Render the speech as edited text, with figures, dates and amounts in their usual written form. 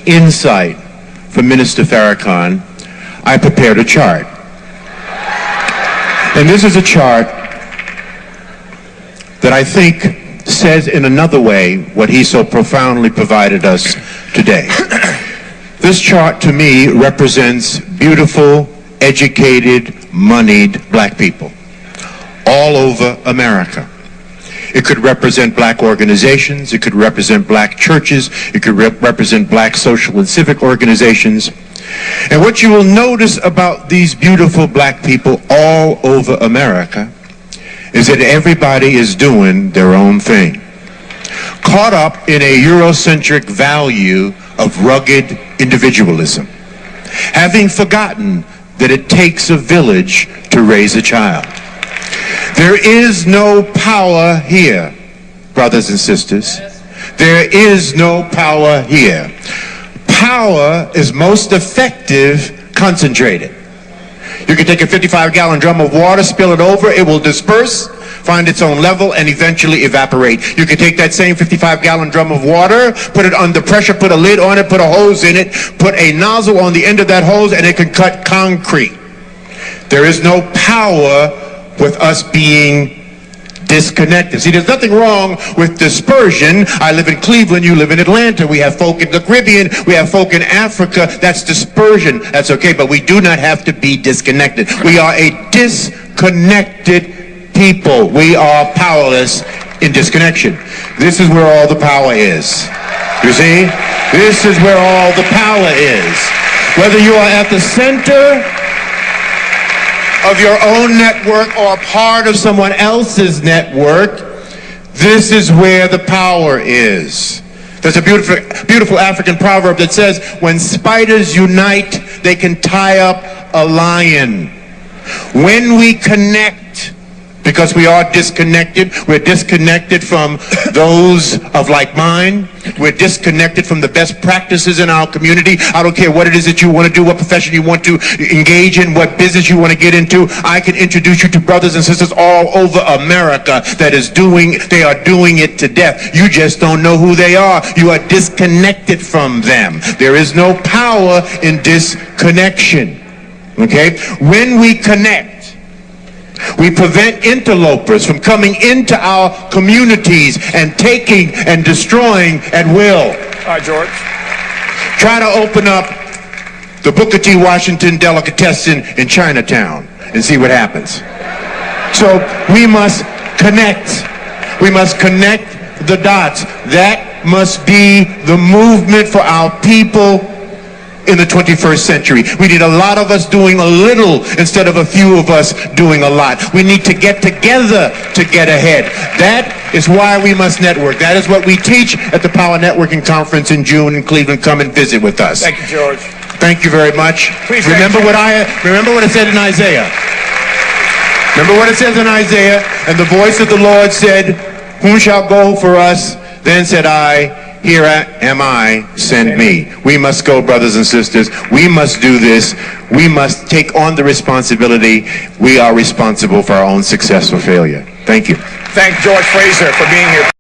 insight from Minister Farrakhan, I prepared a chart. And this is a chart that I think says in another way what he so profoundly provided us today. This chart to me represents beautiful, educated, moneyed black people all over America. It could represent black organizations, it could represent black churches, it could represent black social and civic organizations. And what you will notice about these beautiful black people all over America is that everybody is doing their own thing, caught up in a Eurocentric value of rugged individualism, having forgotten that it takes a village to raise a child. There is no power here, brothers and sisters. There is no power here. Power is most effective concentrated. You can take a 55-gallon drum of water, spill it over, it will disperse, find its own level, and eventually evaporate. You can take that same 55-gallon drum of water, put it under pressure, put a lid on it, put a hose in it, put a nozzle on the end of that hose, and it can cut concrete. There is no power with us being disconnected. See, there's nothing wrong with dispersion. I live in Cleveland, you live in Atlanta. We have folk in the Caribbean, we have folk in Africa. That's dispersion. That's okay, but we do not have to be disconnected. We are a disconnected people. We are powerless in disconnection. This is where all the power is. You see? This is where all the power is. Whether you are at the center of your own network or a part of someone else's network, this is where the power is. There's a beautiful African proverb that says, when spiders unite, they can tie up a lion. When we connect, because we are disconnected, we're disconnected from those of like mind, we're disconnected from the best practices in our community. I don't care what it is that you want to do, what profession you want to engage in, what business you want to get into. I can introduce you to brothers and sisters all over America they are doing it to death. You just don't know who they are. You are disconnected from them. There is no power in disconnection. Okay? When we connect, we prevent interlopers from coming into our communities and taking and destroying at will. All right, George. Try to open up the Booker T. Washington delicatessen in Chinatown and see what happens. So we must connect. We must connect the dots. That must be the movement for our people in the 21st century. We need a lot of us doing a little instead of a few of us doing a lot. We need to get together to get ahead. That is why we must network. That is what we teach at the Power Networking Conference in June in Cleveland. Come and visit with us. Thank you, George. Thank you very much. Please remember what it said in Isaiah. Remember what it says in Isaiah. And the voice of the Lord said, whom shall go for us? Then said I, here am I, send me. We must go, brothers and sisters. We must do this. We must take on the responsibility. We are responsible for our own success or failure. Thank you. Thank George Fraser for being here.